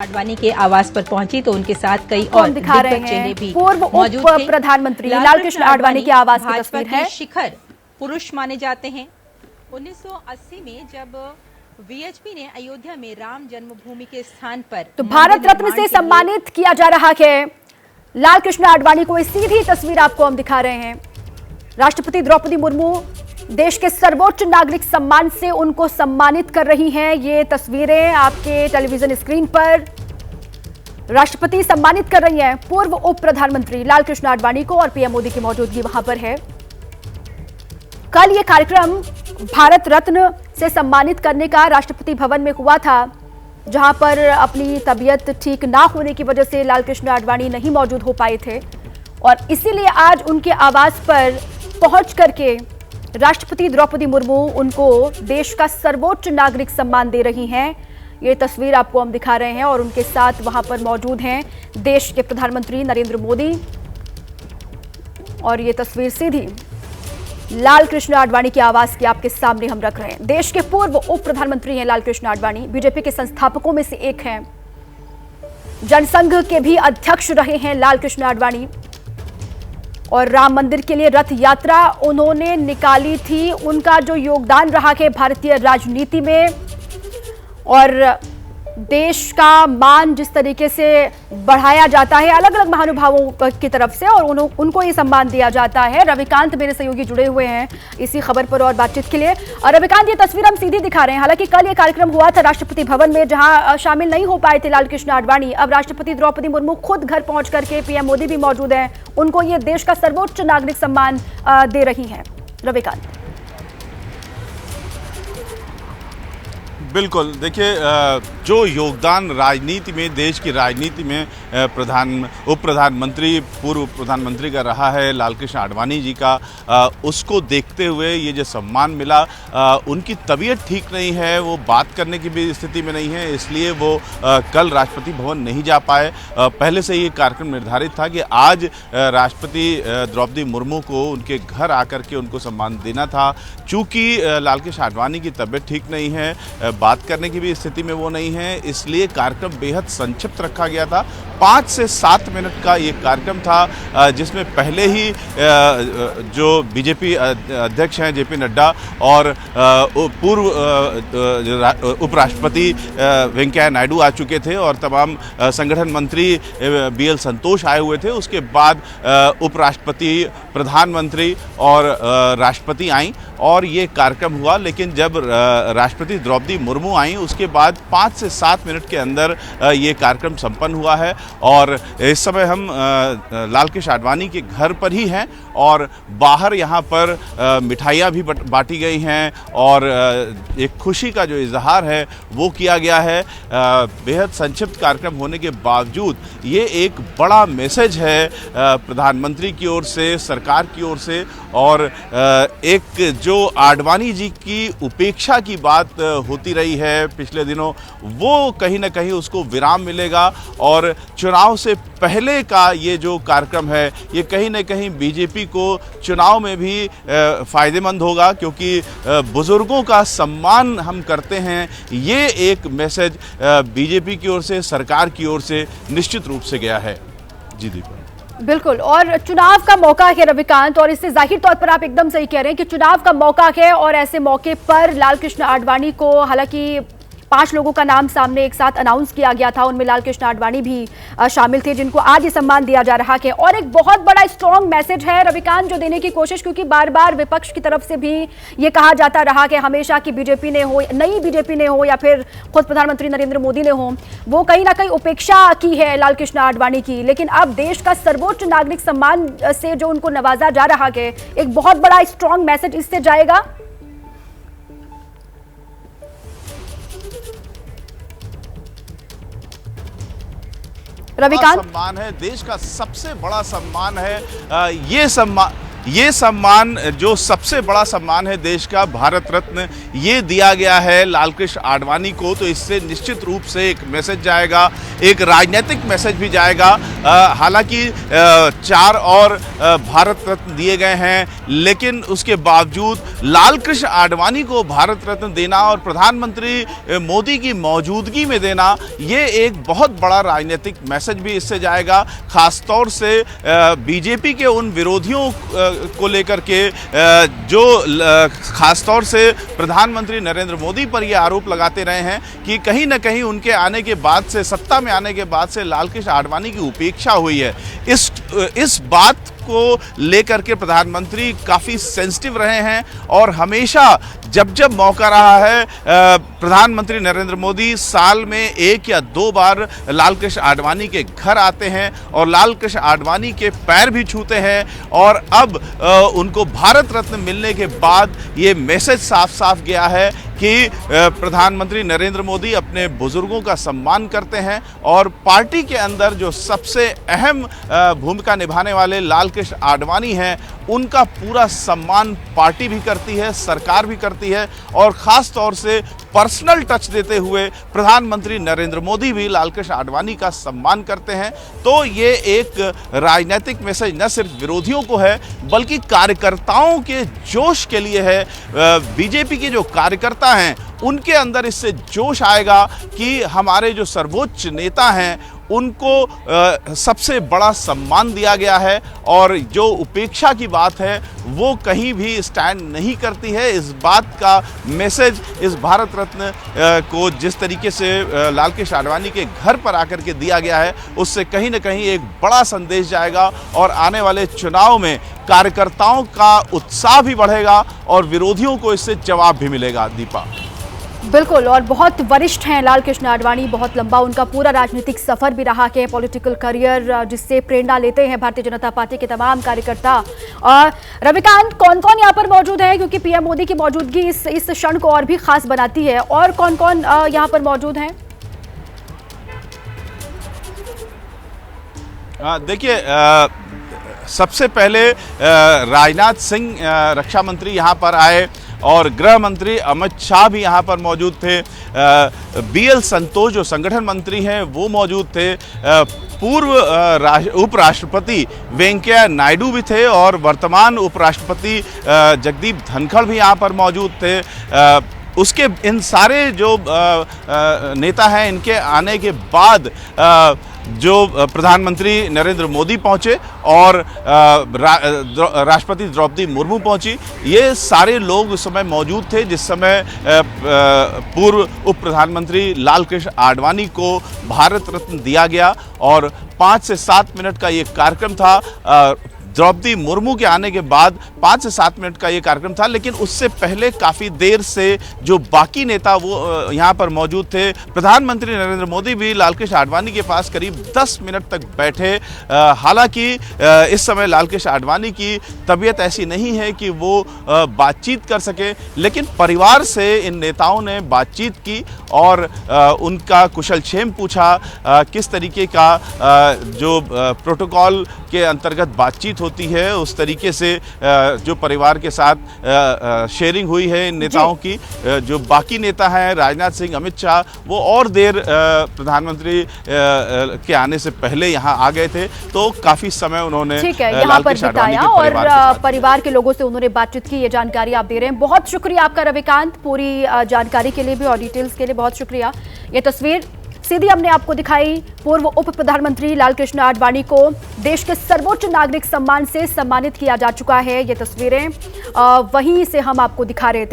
आडवाणी के आवास पर पहुंची तो उनके साथ कई और दिखा रहे हैं भी पूर्व उप प्रधानमंत्री लालकृष्ण आडवाणी के आवास की तस्वीर है। शिखर पुरुष माने जाते हैं। 1980 में जब वीएचपी ने अयोध्या में राम जन्मभूमि के स्थान पर तो भारत रत्न से सम्मानित किया जा रहा है लालकृष्ण आडवाणी को। इस सीधी तस्वीर आपको हम दिखा रहे हैं। राष्ट्रपति द्रौपदी मुर्मू देश के सर्वोच्च नागरिक सम्मान से उनको सम्मानित कर रही हैं। ये तस्वीरें आपके टेलीविजन स्क्रीन पर राष्ट्रपति सम्मानित कर रही हैं पूर्व उप प्रधानमंत्री लालकृष्ण आडवाणी को और पीएम मोदी की मौजूदगी वहां पर है। कल ये कार्यक्रम भारत रत्न से सम्मानित करने का राष्ट्रपति भवन में हुआ था, जहां पर अपनी तबीयत ठीक ना होने की वजह से लालकृष्ण आडवाणी नहीं मौजूद हो पाए थे और इसीलिए आज उनके आवास पर पहुंच करके राष्ट्रपति द्रौपदी मुर्मू उनको देश का सर्वोच्च नागरिक सम्मान दे रही हैं। ये तस्वीर आपको हम दिखा रहे हैं और उनके साथ वहां पर मौजूद हैं देश के प्रधानमंत्री नरेंद्र मोदी। और ये तस्वीर सीधी लालकृष्ण आडवाणी के आवास की आपके सामने हम रख रहे हैं। देश के पूर्व उप प्रधानमंत्री हैं लालकृष्ण आडवाणी, बीजेपी के संस्थापकों में से एक हैं। जनसंघ के भी अध्यक्ष रहे हैं लालकृष्ण आडवाणी और राम मंदिर के लिए रथ यात्रा उन्होंने निकाली थी। उनका जो योगदान रहा है भारतीय राजनीति में और देश का मान जिस तरीके से बढ़ाया जाता है अलग अलग महानुभावों की तरफ से और उनको ये सम्मान दिया जाता है। रविकांत मेरे सहयोगी जुड़े हुए हैं इसी खबर पर और बातचीत के लिए। और रविकांत, ये तस्वीर हम सीधी दिखा रहे हैं। हालांकि कल ये कार्यक्रम हुआ था राष्ट्रपति भवन में, जहां शामिल नहीं हो पाए थे लालकृष्ण आडवाणी। अब राष्ट्रपति द्रौपदी मुर्मू खुद घर पहुंच करके, पीएम मोदी भी मौजूद हैं, उनको ये देश का सर्वोच्च नागरिक सम्मान दे रही हैं। रविकांत, बिल्कुल, देखिए जो योगदान राजनीति में, देश की राजनीति में उप प्रधानमंत्री, पूर्व प्रधानमंत्री का रहा है लालकृष्ण आडवाणी जी का, उसको देखते हुए ये जो सम्मान मिला। उनकी तबीयत ठीक नहीं है, वो बात करने की भी स्थिति में नहीं है, इसलिए वो कल राष्ट्रपति भवन नहीं जा पाए। पहले से ये कार्यक्रम निर्धारित था कि आज राष्ट्रपति द्रौपदी मुर्मू को उनके घर आकर के उनको सम्मान देना था। चूँकि लालकृष्ण आडवाणी की तबीयत ठीक नहीं है, बात करने की भी स्थिति में वो नहीं है, इसलिए कार्यक्रम बेहद संक्षिप्त रखा गया था। 5 से 7 मिनट का ये कार्यक्रम था, जिसमें पहले ही जो बीजेपी अध्यक्ष हैं जेपी नड्डा और पूर्व उपराष्ट्रपति वेंकैया नायडू आ चुके थे और तमाम संगठन मंत्री बीएल संतोष आए हुए थे। उसके बाद उपराष्ट्रपति, प्रधानमंत्री और राष्ट्रपति आई और ये कार्यक्रम हुआ। लेकिन जब राष्ट्रपति द्रौपदी मुर्मू आई उसके बाद 5 से 7 मिनट के अंदर ये कार्यक्रम संपन्न हुआ है और इस समय हम लालकृष्ण आडवाणी के घर पर ही हैं और बाहर यहाँ पर मिठाइयाँ भी बांटी गई हैं और एक खुशी का जो इजहार है वो किया गया है। बेहद संक्षिप्त कार्यक्रम होने के बावजूद ये एक बड़ा मैसेज है प्रधानमंत्री की ओर से, सरकार की ओर से। और एक जो आडवाणी जी की उपेक्षा की बात होती रही है पिछले दिनों, वो कहीं ना कहीं उसको विराम मिलेगा और चुनाव से पहले का ये जो कार्यक्रम है ये कहीं ना कहीं बीजेपी को चुनाव में भी फ़ायदेमंद होगा, क्योंकि बुजुर्गों का सम्मान हम करते हैं। ये एक मैसेज बीजेपी की ओर से, सरकार की ओर से निश्चित रूप से गया है। जी दीपा, बिल्कुल। और चुनाव का मौका है रविकांत, और इससे जाहिर तौर पर आप एकदम सही कह रहे हैं कि चुनाव का मौका है और ऐसे मौके पर लालकृष्ण आडवाणी को, हालांकि 5 लोगों का नाम सामने एक साथ अनाउंस किया गया था, उनमें लालकृष्ण आडवाणी भी शामिल थे, जिनको आज ये सम्मान दिया जा रहा है। और एक बहुत बड़ा स्ट्रॉन्ग मैसेज है रविकांत जो देने की कोशिश, क्योंकि बार बार विपक्ष की तरफ से भी ये कहा जाता रहा कि हमेशा की बीजेपी ने हो, नई बीजेपी ने हो या फिर खुद प्रधानमंत्री नरेंद्र मोदी ने हो, वो कहीं ना कहीं उपेक्षा की है लालकृष्ण आडवाणी की। लेकिन अब देश का सर्वोच्च नागरिक सम्मान से जो उनको नवाजा जा रहा है, एक बहुत बड़ा स्ट्रॉन्ग मैसेज इससे जाएगा। रविकांत, सम्मान है, देश का सबसे बड़ा सम्मान है। ये सम्मान जो सबसे बड़ा सम्मान है देश का, भारत रत्न, ये दिया गया है लालकृष्ण आडवाणी को। तो इससे निश्चित रूप से एक मैसेज जाएगा, एक राजनीतिक मैसेज भी जाएगा। हालांकि 4 और भारत रत्न दिए गए हैं, लेकिन उसके बावजूद लालकृष्ण आडवाणी को भारत रत्न देना और प्रधानमंत्री मोदी की मौजूदगी में देना, ये एक बहुत बड़ा राजनीतिक मैसेज भी इससे जाएगा। खासतौर से बीजेपी के उन विरोधियों को लेकर के जो खासतौर से प्रधानमंत्री नरेंद्र मोदी पर ये आरोप लगाते रहे हैं कि कहीं ना कहीं उनके आने के बाद से, सत्ता में आने के बाद से लालकृष्ण आडवाणी की उपेक्षा हुई है। इस बात को लेकर के प्रधानमंत्री काफ़ी सेंसिटिव रहे हैं और हमेशा जब जब मौका रहा है प्रधानमंत्री नरेंद्र मोदी साल में 1 या 2 बार लालकृष्ण आडवाणी के घर आते हैं और लालकृष्ण आडवाणी के पैर भी छूते हैं। और अब उनको भारत रत्न मिलने के बाद ये मैसेज साफ साफ गया है कि प्रधानमंत्री नरेंद्र मोदी अपने बुजुर्गों का सम्मान करते हैं और पार्टी के अंदर जो सबसे अहम भूमिका निभाने वाले लालकृष्ण आडवाणी हैं, उनका पूरा सम्मान पार्टी भी करती है, सरकार भी करती है और ख़ास तौर से पर्सनल टच देते हुए प्रधानमंत्री नरेंद्र मोदी भी लालकृष्ण आडवाणी का सम्मान करते हैं। तो ये एक राजनीतिक मैसेज न सिर्फ विरोधियों को है बल्कि कार्यकर्ताओं के जोश के लिए है। बीजेपी के जो कार्यकर्ता हैं उनके अंदर इससे जोश आएगा कि हमारे जो सर्वोच्च नेता हैं उनको सबसे बड़ा सम्मान दिया गया है और जो उपेक्षा की बात है वो कहीं भी स्टैंड नहीं करती है। इस बात का मैसेज इस भारत रत्न को जिस तरीके से लालकृष्ण आडवाणी के घर पर आकर के दिया गया है, उससे कहीं ना कहीं एक बड़ा संदेश जाएगा और आने वाले चुनाव में कार्यकर्ताओं का उत्साह भी बढ़ेगा और विरोधियों को इससे जवाब भी मिलेगा। दीपा, बिल्कुल, और बहुत वरिष्ठ हैं लालकृष्ण आडवाणी, बहुत लंबा उनका पूरा राजनीतिक सफर भी रहा है, पॉलिटिकल करियर, जिससे प्रेरणा लेते हैं भारतीय जनता पार्टी के तमाम कार्यकर्ता। और रविकांत, कौन कौन यहाँ पर मौजूद है, क्योंकि पीएम मोदी की मौजूदगी इस क्षण को और भी खास बनाती है, और कौन कौन यहाँ पर मौजूद हैं? देखिए, सबसे पहले राजनाथ सिंह रक्षा मंत्री यहाँ पर आए और गृह मंत्री अमित शाह भी यहाँ पर मौजूद थे। बीएल संतोष जो संगठन मंत्री हैं वो मौजूद थे। पूर्व उपराष्ट्रपति वेंकैया नायडू भी थे और वर्तमान उपराष्ट्रपति जगदीप धनखड़ भी यहाँ पर मौजूद थे। उसके इन सारे जो नेता हैं, इनके आने के बाद जो प्रधानमंत्री नरेंद्र मोदी पहुंचे और राष्ट्रपति द्रौपदी मुर्मू पहुंची, ये सारे लोग उस समय मौजूद थे जिस समय पूर्व उप प्रधानमंत्री लालकृष्ण आडवाणी को भारत रत्न दिया गया। और 5 से 7 मिनट का ये कार्यक्रम था। द्रौपदी मुर्मू के आने के बाद 5 से 7 मिनट का ये कार्यक्रम था, लेकिन उससे पहले काफ़ी देर से जो बाकी नेता वो यहाँ पर मौजूद थे। प्रधानमंत्री नरेंद्र मोदी भी लालकृष्ण आडवाणी के पास करीब 10 मिनट तक बैठे। हालांकि इस समय लालकृष्ण आडवाणी की तबीयत ऐसी नहीं है कि वो बातचीत कर सके, लेकिन परिवार से इन नेताओं ने बातचीत की और उनका कुशलक्षेम पूछा। किस तरीके का जो प्रोटोकॉल के अंतर्गत बातचीत होती है उस तरीके से जो परिवार के साथ शेयरिंग हुई है इन नेताओं की। जो बाकी नेता हैं राजनाथ सिंह, अमित शाह, वो और देर प्रधानमंत्री के आने से पहले यहाँ आ गए थे, तो काफी समय उन्होंने यहाँ पर बिताया और परिवार के लोगों से उन्होंने बातचीत की। ये जानकारी आप दे रहे हैं, बहुत शुक्रिया आपका रविकांत, पूरी जानकारी के लिए भी और डिटेल्स के लिए बहुत शुक्रिया। ये तस्वीर सीधी हमने आपको दिखाई, पूर्व उप प्रधानमंत्री लालकृष्ण आडवाणी को देश के सर्वोच्च नागरिक सम्मान से सम्मानित किया जा चुका है। ये तस्वीरें वहीं से हम आपको दिखा रहे थे।